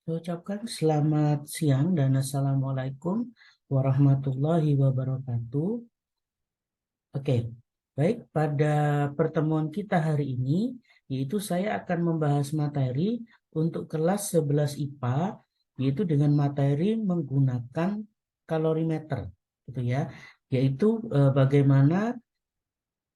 Saya ucapkan selamat siang dan assalamualaikum warahmatullahi wabarakatuh. Oke, baik, pada pertemuan kita hari ini, yaitu saya akan membahas materi untuk kelas 11 IPA, yaitu dengan materi menggunakan kalorimeter, gitu ya, yaitu bagaimana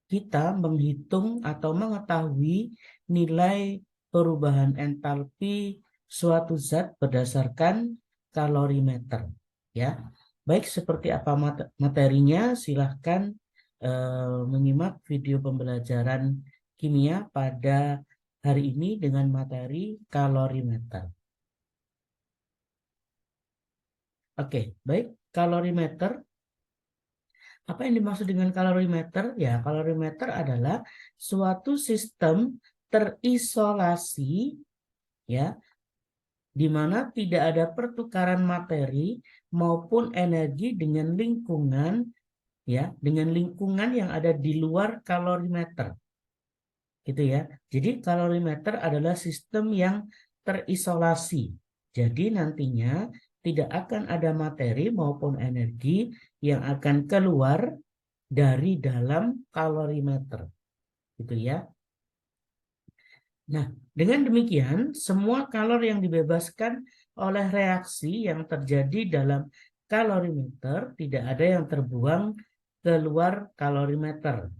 kita menghitung atau mengetahui nilai perubahan entalpi suatu zat berdasarkan kalorimeter. Ya, baik, seperti apa materinya? Silahkan menyimak video pembelajaran kimia pada hari ini dengan materi kalorimeter. Oke, baik, kalorimeter. Apa yang dimaksud dengan kalorimeter? Ya, kalorimeter adalah suatu sistem terisolasi, ya, di mana tidak ada pertukaran materi maupun energi dengan lingkungan, ya, dengan lingkungan yang ada di luar kalorimeter, gitu ya. Jadi kalorimeter adalah sistem yang terisolasi. Jadi nantinya tidak akan ada materi maupun energi yang akan keluar dari dalam kalorimeter, gitu ya. Nah, dengan demikian semua kalori yang dibebaskan oleh reaksi yang terjadi dalam kalorimeter tidak ada yang terbuang keluar kalorimeter.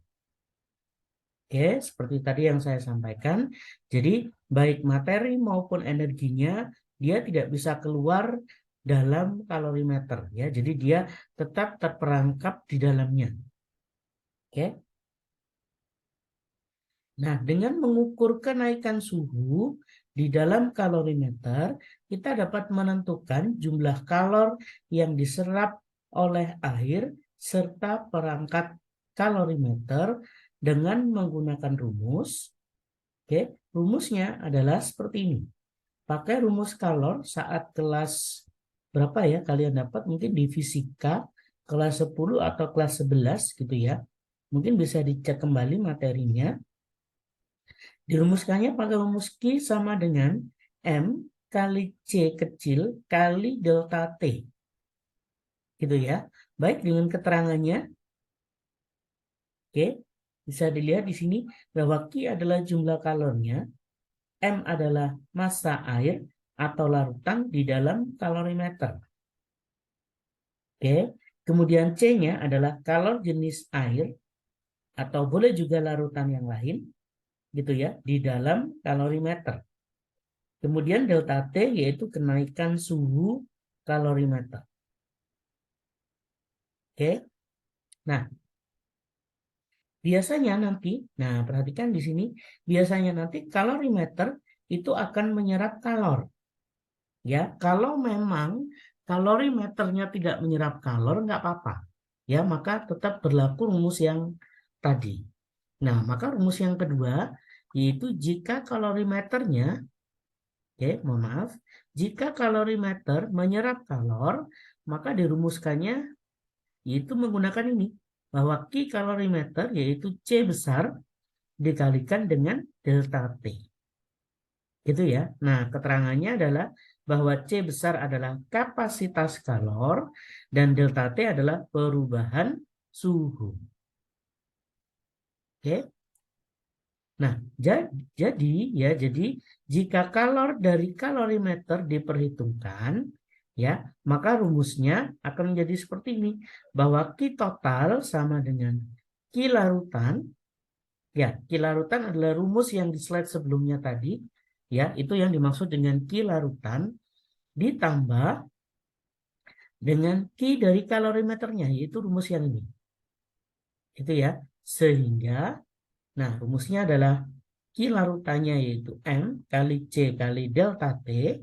Oke, seperti tadi yang saya sampaikan. Jadi baik materi maupun energinya dia tidak bisa keluar dalam kalorimeter, ya. Jadi dia tetap terperangkap di dalamnya. Oke. Nah, dengan mengukur kenaikan suhu di dalam kalorimeter, kita dapat menentukan jumlah kalor yang diserap oleh air serta perangkat kalorimeter dengan menggunakan rumus. Oke, rumusnya adalah seperti ini. Pakai rumus kalor saat kelas berapa ya kalian dapat? Mungkin di fisika kelas 10 atau kelas 11 gitu ya. Mungkin bisa dicek kembali materinya. Dirumuskannya pakai rumus Q sama dengan M kali C kecil kali delta T. Gitu ya. Baik, dengan keterangannya. Oke, bisa dilihat di sini bahwa Q adalah jumlah kalornya, M adalah massa air atau larutan di dalam kalorimeter. Oke, kemudian C-nya adalah kalor jenis air atau boleh juga larutan yang lain, gitu ya, di dalam kalorimeter. Kemudian delta T yaitu kenaikan suhu kalorimeter. Oke. Nah, biasanya nanti, nah perhatikan di sini, biasanya nanti kalorimeter itu akan menyerap kalor. Ya, kalau memang kalorimeternya tidak menyerap kalor, nggak apa-apa. Ya, maka tetap berlaku rumus yang tadi. Nah, maka rumus yang kedua, yaitu jika kalorimeternya, oke, mohon maaf, jika kalorimeter menyerap kalor, maka dirumuskannya yaitu menggunakan ini, bahwa Q kalorimeter yaitu C besar dikalikan dengan delta T. Gitu ya. Nah, keterangannya adalah bahwa C besar adalah kapasitas kalor dan delta T adalah perubahan suhu. Oke. Nah, jadi jika kalor dari kalorimeter diperhitungkan, ya, maka rumusnya akan menjadi seperti ini, bahwa Q total sama dengan Q larutan. Ya, Q larutan adalah rumus yang di slide sebelumnya tadi, ya, itu yang dimaksud dengan Q larutan ditambah dengan Q dari kalorimeternya, yaitu rumus yang ini. Itu ya. Sehingga, nah, rumusnya adalah Q larutannya yaitu M kali C kali delta T.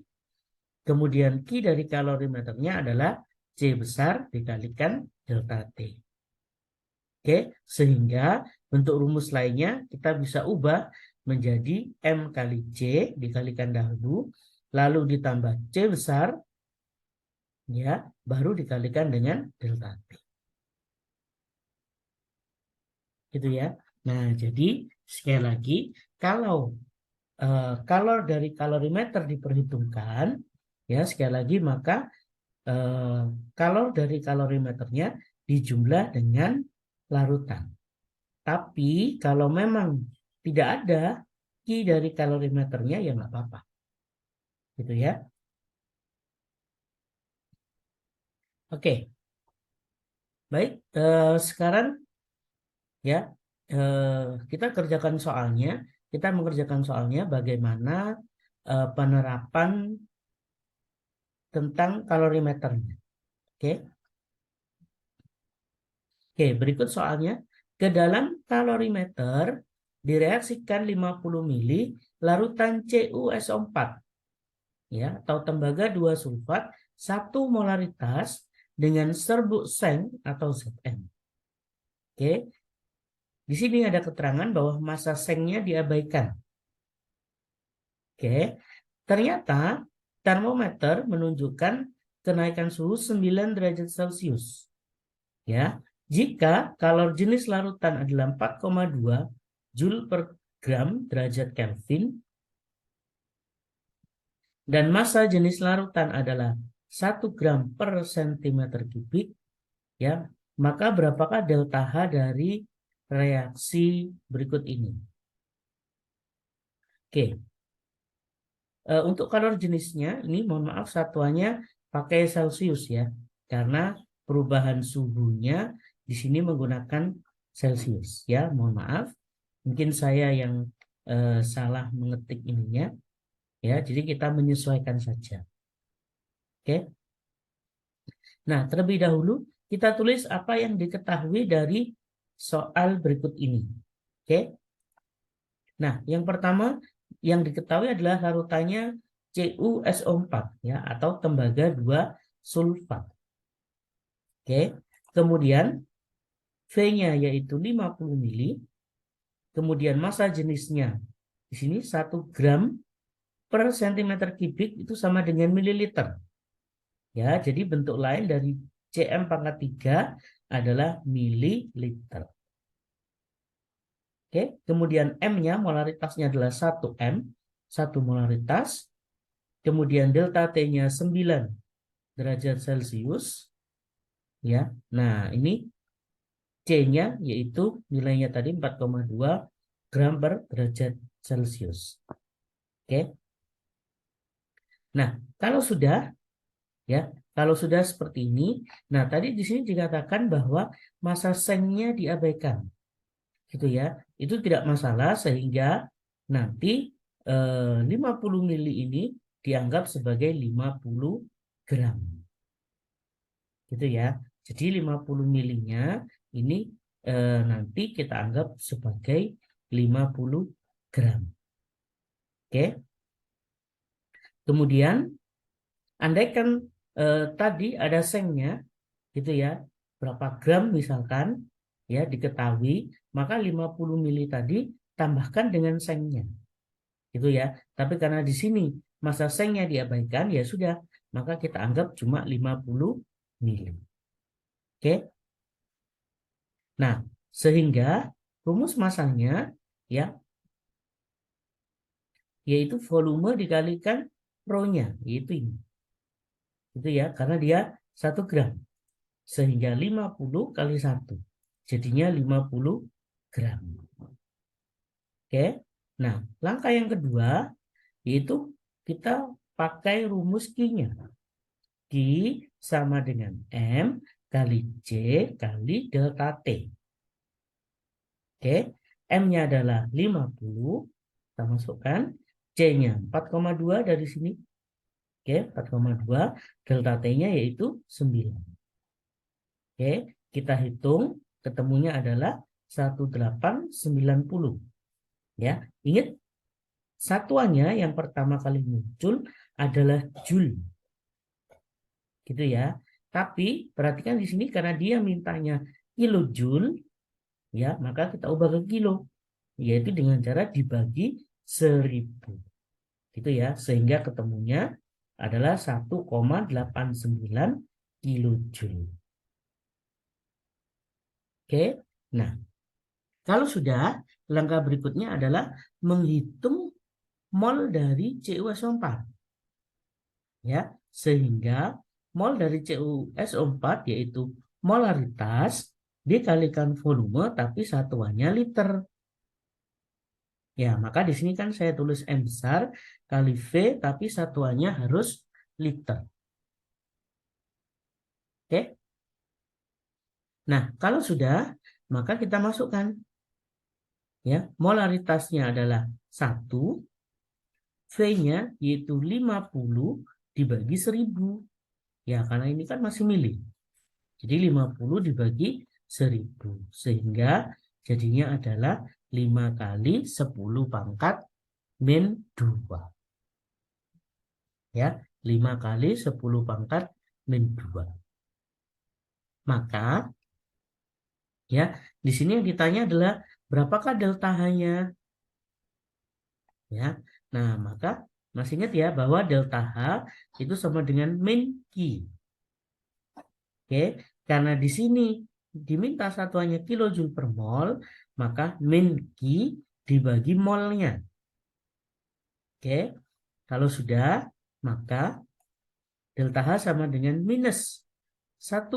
Kemudian Q dari kalorimeternya adalah C besar dikalikan delta T. Oke, sehingga bentuk rumus lainnya kita bisa ubah menjadi M kali C dikalikan dahulu, lalu ditambah C besar, ya, baru dikalikan dengan delta T. Gitu ya. Nah, jadi sekali lagi, kalau kalor dari kalorimeter diperhitungkan, Ya, sekali lagi maka kalor dari kalorimeternya dijumlah dengan larutan. Tapi kalau memang tidak ada Ki dari kalorimeternya ya nggak apa-apa. Gitu ya. Oke, baik. Sekarang ya kita kerjakan soalnya. Kita mengerjakan soalnya bagaimana penerapan tentang kalorimeternya. Oke. Oke, berikut soalnya. Ke dalam kalorimeter direaksikan 50 mili larutan CuSO4 ya atau tembaga 2 sulfat 1 molaritas dengan serbuk seng atau Zn. Oke. Di sini ada keterangan bahwa massa sengnya diabaikan. Oke. Ternyata termometer menunjukkan kenaikan suhu 9 derajat Celcius. Ya, jika kalor jenis larutan adalah 4,2 Joule per gram derajat Kelvin dan massa jenis larutan adalah 1 gram per centimeter kubik, ya, maka berapakah delta H dari reaksi berikut ini? Oke, untuk kalor jenisnya ini mohon maaf satuannya pakai Celcius ya, karena perubahan suhunya di sini menggunakan Celcius ya, mohon maaf. Mungkin saya yang salah mengetik ininya ya, jadi kita menyesuaikan saja. Oke. Nah, terlebih dahulu kita tulis apa yang diketahui dari soal berikut ini. Oke. Nah, yang pertama yang diketahui adalah larutannya CuSO4 ya atau tembaga 2 sulfat. Oke. Kemudian V-nya yaitu 50 mili. Kemudian massa jenisnya di sini 1 gram per centimeter kubik itu sama dengan mililiter. Ya, jadi bentuk lain dari Cm pangkat 3 adalah mililiter. Oke, kemudian M-nya molaritasnya adalah 1 M, 1 molaritas. Kemudian delta T-nya 9 derajat Celcius. Ya. Nah, ini C-nya yaitu nilainya tadi 4,2 gram per derajat Celcius. Oke. Nah, kalau sudah ya, kalau sudah seperti ini, nah tadi di sini dikatakan bahwa massa sengnya diabaikan. Gitu ya. Itu tidak masalah sehingga nanti 50 mili ini dianggap sebagai 50 gram. Gitu ya. Jadi 50 milinya ini nanti kita anggap sebagai 50 gram. Oke. Kemudian andaikan tadi ada sengnya gitu ya. Berapa gram misalkan ya diketahui, maka 50 mili tadi tambahkan dengan sengnya. Gitu ya. Tapi karena di sini massa sengnya diabaikan ya sudah, maka kita anggap cuma 50 mili. Oke. Nah, sehingga rumus massanya ya yaitu volume dikalikan rho-nya, yaitu ini. Itu ya, karena dia 1 gram. Sehingga 50 kali 1. Jadinya 50 gram. Oke. Nah, langkah yang kedua yaitu kita pakai rumus Q-nya. Q sama dengan M kali C kali delta T. Oke, M-nya adalah 50, kita masukkan. C-nya 4,2 dari sini. Oke, 4,2. Delta T-nya yaitu 9. Oke, kita hitung. Ketemunya adalah 1890. Ya, ingat satuannya yang pertama kali muncul adalah Joule. Gitu ya. Tapi perhatikan di sini karena dia mintanya kilojoule, ya, maka kita ubah ke kilo, yaitu dengan cara dibagi 1000. Gitu ya, sehingga ketemunya adalah 1,89 kilojoule. Oke, nah kalau sudah, langkah berikutnya adalah menghitung mol dari CuSO4. Ya, sehingga mol dari CuSO4 yaitu molaritas dikalikan volume tapi satuannya liter. Ya, maka di sini kan saya tulis M besar kali V tapi satuannya harus liter. Oke. Nah, kalau sudah, maka kita masukkan. Ya, molaritasnya adalah 1, V-nya yaitu 50 dibagi 1000. Ya, karena ini kan masih mili. Jadi 50 dibagi 1000. Sehingga jadinya adalah 5 kali 10 pangkat min 2. Ya, 5 kali 10 pangkat min 2. Maka, ya, di sini yang ditanya adalah berapakah delta H-nya? Ya, nah maka masih ingat ya bahwa delta H itu sama dengan min Q. Oke, karena di sini diminta satuannya kilojoule per mol, maka min Q dibagi molnya. Oke, kalau sudah, maka delta H sama dengan minus 1,89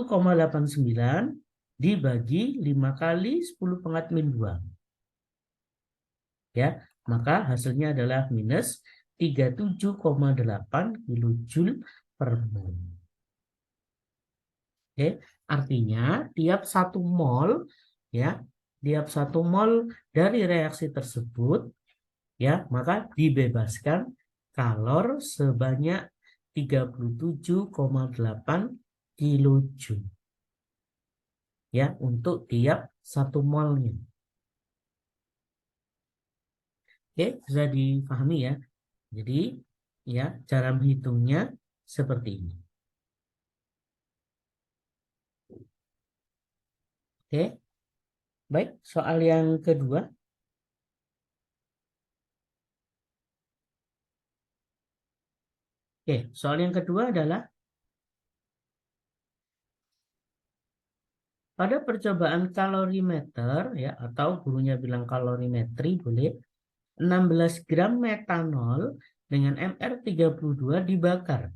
dibagi 5 kali 10 pangkat min 2. Ya, maka hasilnya adalah minus 37,8 kilojoule per mol. Oke, artinya tiap 1 mol ya, tiap 1 mol dari reaksi tersebut ya, maka dibebaskan kalor sebanyak 37,8 kilojoule ya untuk tiap 1 molnya. Oke, bisa dipahami ya. Jadi ya cara menghitungnya seperti ini. Oke, baik. Soal yang kedua. Oke, soal yang kedua adalah pada percobaan kalorimeter ya atau gurunya bilang kalorimetri boleh 16 gram metanol dengan MR32 dibakar.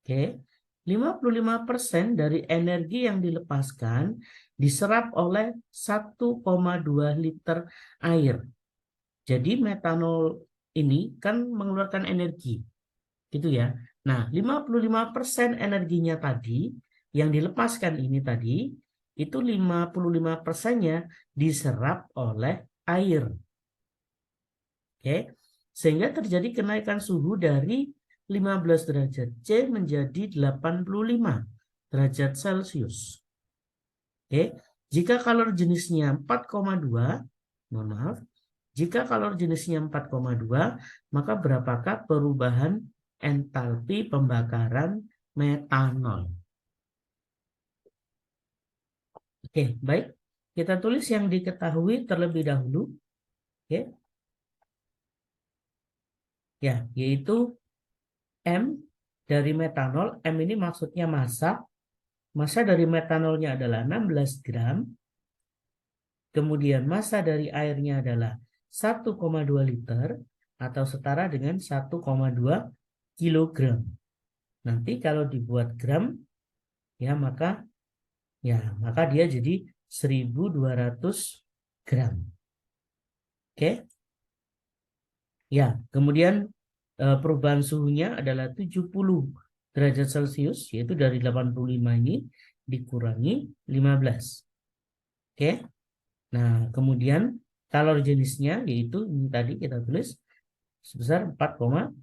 Oke, 55% dari energi yang dilepaskan diserap oleh 1,2 liter air. Jadi metanol ini kan mengeluarkan energi. Gitu ya. Nah, 55% energinya tadi yang dilepaskan ini tadi itu 55%-nya diserap oleh air. Oke. Sehingga terjadi kenaikan suhu dari 15 derajat C menjadi 85 derajat Celcius. Oke. Jika kalor jenisnya 4,2, mohon maaf, jika kalor jenisnya 4,2, maka berapakah perubahan entalpi pembakaran metanol? Oke, baik. Kita tulis yang diketahui terlebih dahulu. Oke. Ya, yaitu M dari metanol. M ini maksudnya massa. Massa dari metanolnya adalah 16 gram. Kemudian massa dari airnya adalah 1,2 liter atau setara dengan 1,2 kilogram. Nanti kalau dibuat gram ya maka dia jadi 1200 gram. Oke. Ya, kemudian perubahan suhunya adalah 70 derajat Celcius yaitu dari 85 ini dikurangi 15. Oke. Nah, kemudian kalor jenisnya yaitu ini tadi kita tulis sebesar 4,2.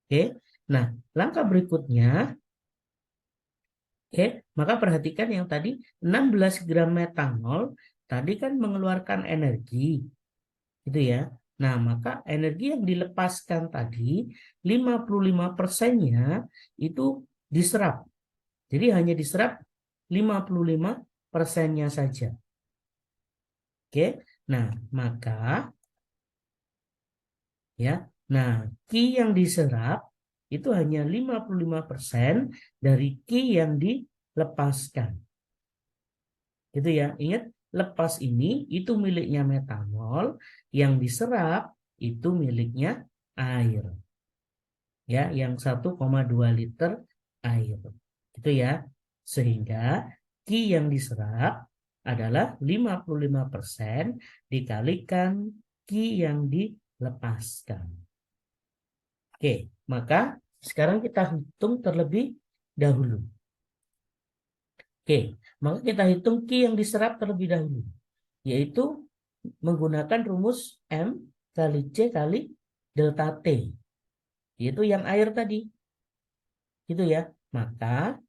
Oke. Nah, langkah berikutnya oke, maka perhatikan yang tadi 16 gram metanol tadi kan mengeluarkan energi. Gitu ya. Nah, maka energi yang dilepaskan tadi 55%-nya itu diserap. Jadi hanya diserap 55%-nya saja. Oke. Nah, maka ya. Nah, Ki yang diserap itu hanya 55% dari Ki yang dilepaskan. Gitu ya. Ingat, lepas ini itu miliknya metanol, yang diserap itu miliknya air. Ya, yang 1,2 liter air. Itu ya. Sehingga Ki yang diserap adalah 55% dikalikan Ki yang dilepaskan. Oke, maka sekarang kita hitung terlebih dahulu. Oke, maka kita hitung Ki yang diserap terlebih dahulu, yaitu menggunakan rumus M kali C kali delta T, yaitu yang air tadi. Gitu ya. Maka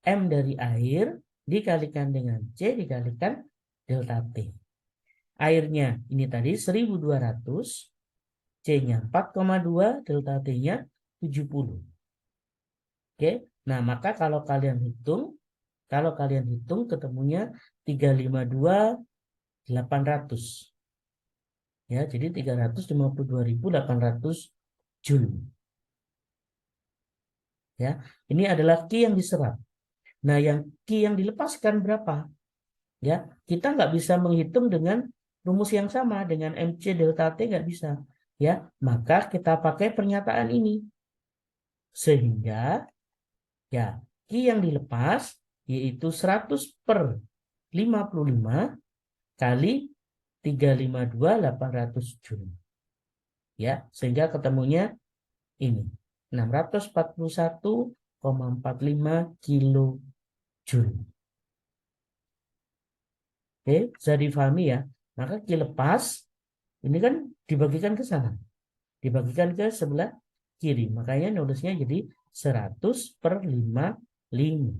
M dari air dikalikan dengan C dikalikan delta T. Airnya ini tadi 1200, C-nya 4,2, delta T-nya 70. Oke, nah maka kalau kalian hitung ketemunya 352.800. Ya, jadi 352.800 Joule. Ya, ini adalah Ki yang diserap. Nah, yang Ki yang dilepaskan berapa? Ya, kita nggak bisa menghitung dengan rumus yang sama dengan MC delta T, nggak bisa. Ya, maka kita pakai pernyataan ini. Sehingga ya Ki yang dilepas yaitu 100/55 kali 352.800 Joule. Ya, sehingga ketemunya ini 641,45 kilo Joule. Oke, bisa difahami ya. Maka Ki lepas ini kan dibagikan ke sana. Dibagikan ke sebelah kiri. Makanya nulisnya jadi 100/55.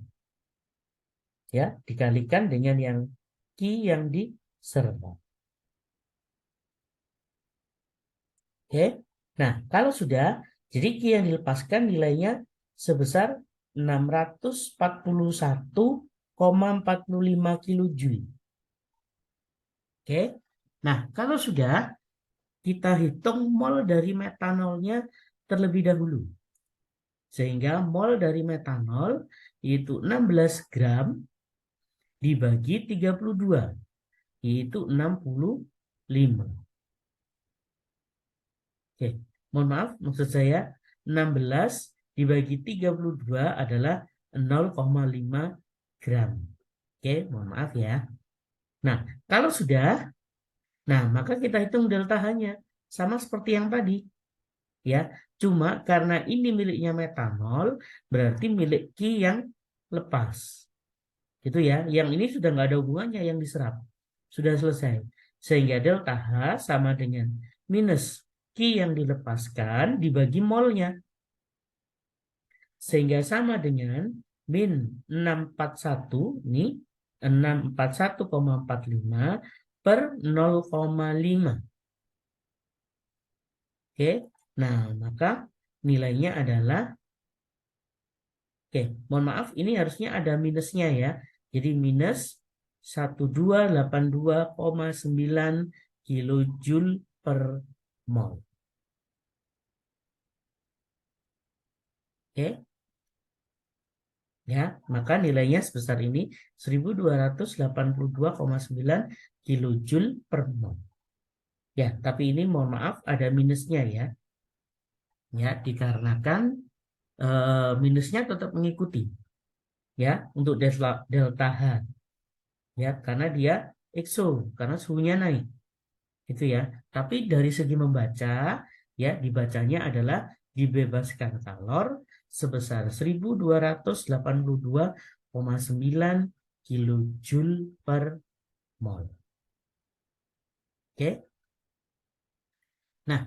Ya, dikalikan dengan yang Ki yang diserap. Oke. Nah, kalau sudah, jadi Ki yang dilepaskan nilainya sebesar 641,45 kilojoule. Oke. Nah, kalau sudah, kita hitung mol dari metanolnya terlebih dahulu. Sehingga mol dari metanol yaitu 16 gram dibagi 32, yaitu 65. Oke, mohon maaf, maksud saya 16 dibagi 32 adalah 0,5 gram. Oke, mohon maaf ya. Nah, kalau sudah, nah maka kita hitung delta H-nya. Sama seperti yang tadi. Ya, cuma karena ini miliknya metanol, berarti milik Ki yang lepas. Gitu ya, yang ini sudah nggak ada hubungannya yang diserap. Sudah selesai. Sehingga delta H sama dengan minus Ki yang dilepaskan dibagi molnya. Sehingga sama dengan min 641, ini 641,45 per 0,5. Oke, nah maka nilainya adalah, oke, mohon maaf, ini harusnya ada minusnya ya. Jadi minus 1282,9 kilojoule per mol. Oke. Ya, maka nilainya sebesar ini 1282,9 kilojoule per mol. Ya, tapi ini mohon maaf ada minusnya ya. Ya, dikarenakan minusnya tetap mengikuti ya untuk delta H. Ya, karena dia EXO, karena suhunya naik. Gitu ya. Tapi dari segi membaca, ya dibacanya adalah dibebaskan kalor sebesar 1282,9 kilojoule per mol. Oke. Nah,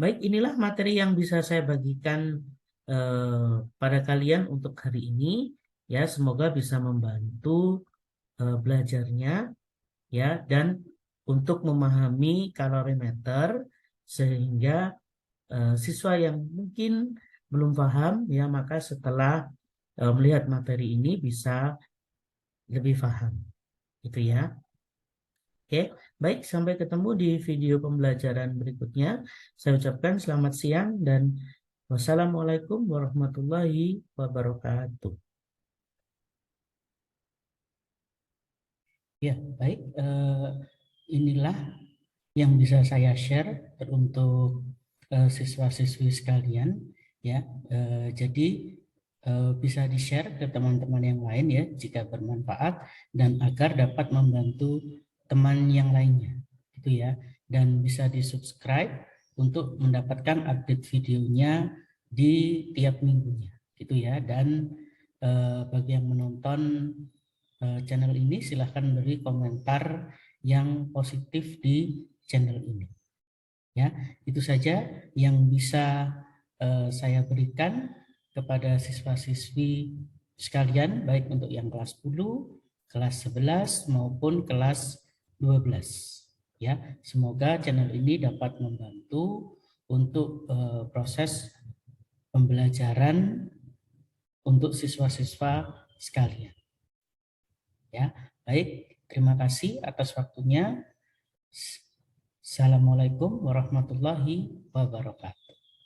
baik, inilah materi yang bisa saya bagikan pada kalian untuk hari ini. Ya, semoga bisa membantu belajarnya ya, dan untuk memahami kalorimeter sehingga siswa yang mungkin belum paham ya, maka setelah melihat materi ini bisa lebih paham gitu ya. Oke, baik, sampai ketemu di video pembelajaran berikutnya. Saya ucapkan selamat siang dan wassalamualaikum warahmatullahi wabarakatuh. Ya, baik, inilah yang bisa saya share untuk siswa-siswi sekalian ya. Jadi bisa di-share ke teman-teman yang lain ya jika bermanfaat dan agar dapat membantu teman yang lainnya gitu ya. Dan bisa di-subscribe untuk mendapatkan update videonya di tiap minggunya gitu ya. Dan bagi yang menonton channel ini silahkan beri komentar yang positif di channel ini. Ya, itu saja yang bisa saya berikan kepada siswa-siswi sekalian, baik untuk yang kelas 10, kelas 11 maupun kelas 12. Ya, semoga channel ini dapat membantu untuk proses pembelajaran untuk siswa-siswa sekalian. Ya, baik. Terima kasih atas waktunya. Assalamualaikum warahmatullahi wabarakatuh.